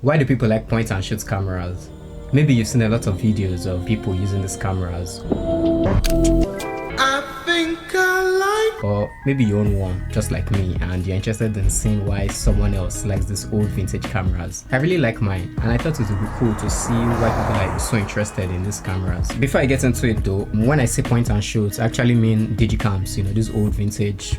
Why do people like point and shoot cameras? Maybe you've seen a lot of videos of people using these cameras. Or maybe you own one, just like me, and you're interested in seeing why someone else likes these old vintage cameras. I really like mine, and I thought it would be cool to see why people are so interested in these cameras. Before I get into it though, when I say point and shoot, I actually mean digicams, these old vintage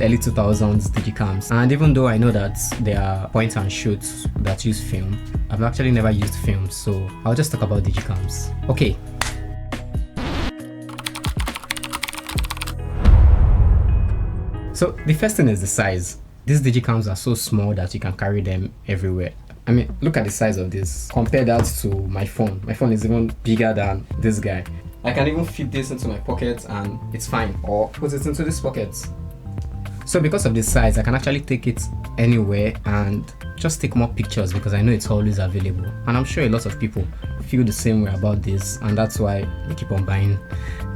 early 2000s digicams. And even though I know that there are point and shoots that use film, I've actually never used film, so I'll just talk about digicams. Okay. So the first thing is the size. These digicams are so small that you can carry them everywhere. I mean, look at the size of this. Compare that to my phone. My phone is even bigger than this guy. I can even fit this into my pocket and it's fine, or put it into this pocket. So because of this size, I can actually take it anywhere and just take more pictures because I know it's always available. And I'm sure a lot of people feel the same way about this, and that's why they keep on buying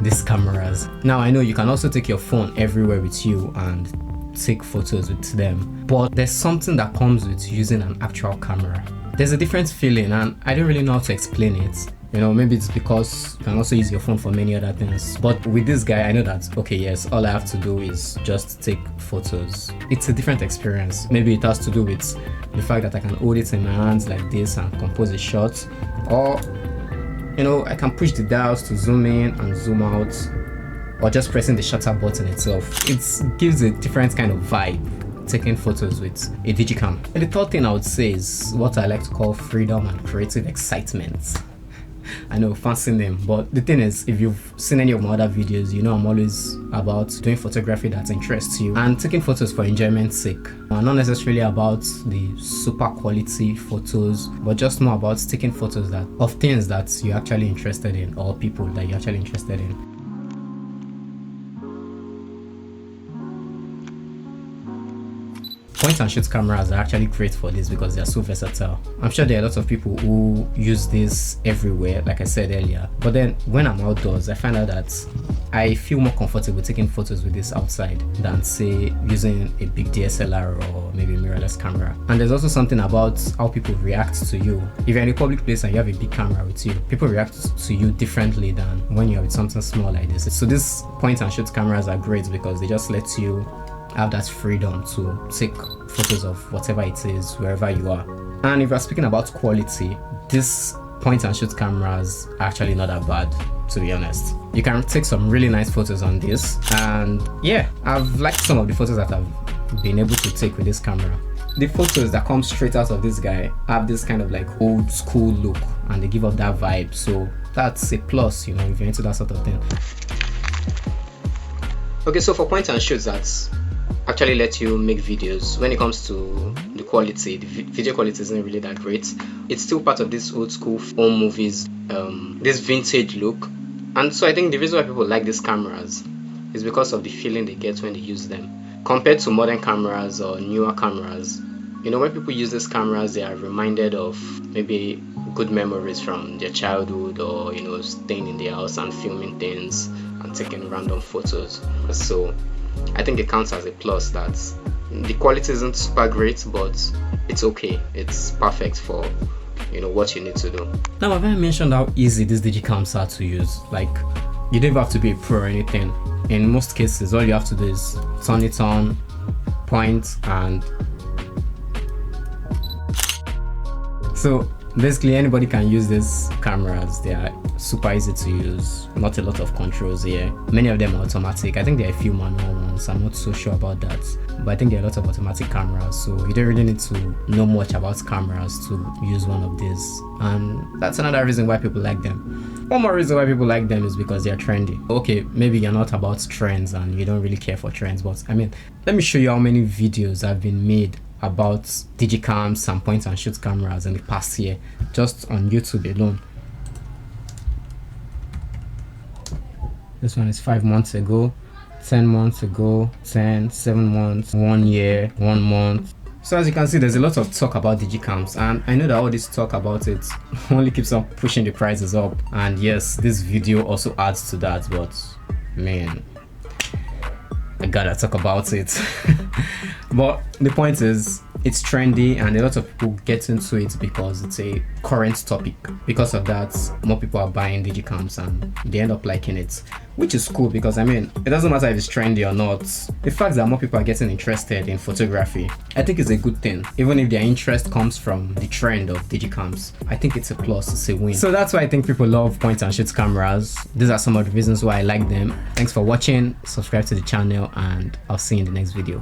these cameras. Now I know you can also take your phone everywhere with you and take photos with them, but there's something that comes with using an actual camera. There's a different feeling, and I don't really know how to explain it. Maybe it's because you can also use your phone for many other things. But with this guy, I know that, okay, yes, all I have to do is just take photos. It's a different experience. Maybe it has to do with the fact that I can hold it in my hands like this and compose a shot. Or, I can push the dials to zoom in and zoom out. Or just pressing the shutter button itself. It gives a different kind of vibe taking photos with a digicam. And the third thing I would say is what I like to call freedom and creative excitement. I know, fancy name, but the thing is, if you've seen any of my other videos, I'm always about doing photography that interests you and taking photos for enjoyment's sake. Not necessarily about the super quality photos, but just more about taking photos of things that you're actually interested in, or people that you're actually interested in. Point and shoot cameras are actually great for this because they are so versatile. I'm sure there are lots of people who use this everywhere, like I said earlier. But then when I'm outdoors, I find out that I feel more comfortable taking photos with this outside than, say, using a big DSLR or maybe a mirrorless camera. And there's also something about how people react to you. If you're in a public place and you have a big camera with you, people react to you differently than when you're with something small like this. So these point and shoot cameras are great because they just let you have that freedom to take photos of whatever it is, wherever you are. And if we're speaking about quality, these point and shoot cameras are actually not that bad, to be honest. You can take some really nice photos on this, and yeah, I've liked some of the photos that I've been able to take with this camera. The photos that come straight out of this guy have this kind of like old school look, and they give off that vibe, so that's a plus, if you're into that sort of thing. Okay, so for point and shoots, that's actually let you make videos. When it comes to the quality, the video quality isn't really that great. It's still part of this old school home movies, this vintage look. And so I think the reason why people like these cameras is because of the feeling they get when they use them. Compared to modern cameras or newer cameras, when people use these cameras, they are reminded of maybe good memories from their childhood, or staying in their house and filming things and taking random photos. So I think it counts as a plus that the quality isn't super great, but it's okay. It's perfect for what you need to do. Now, I've already mentioned how easy these digicams are to use. Like, you don't have to be a pro or anything. In most cases, all you have to do is turn it on, point, and so basically anybody can use these cameras. They are super easy to use, not a lot of controls here. Many of them are automatic. I think there are a few manual ones, I'm not so sure about that, but I think there are lots of automatic cameras, so you don't really need to know much about cameras to use one of these. And that's another reason why people like them. One more reason why people like them is because they are trendy. Okay, maybe you're not about trends and you don't really care for trends, but I mean, let me show you how many videos have been made about digicams and point and shoot cameras in the past year, just on YouTube alone. This one is 5 months ago, 10 months ago, 10, 7 months, 1 year, 1 month. So as you can see, there's a lot of talk about digicams, and I know that all this talk about it only keeps on pushing the prices up. And yes, this video also adds to that, but man, I gotta talk about it. But the point is, it's trendy and a lot of people get into it because it's a current topic. Because of that, more people are buying digicams and they end up liking it, which is cool because I mean, it doesn't matter if it's trendy or not. The fact that more people are getting interested in photography, I think is a good thing. Even if their interest comes from the trend of digicams, I think it's a plus, it's a win. So that's why I think people love point and shoot cameras. These are some of the reasons why I like them. Thanks for watching, subscribe to the channel, and I'll see you in the next video.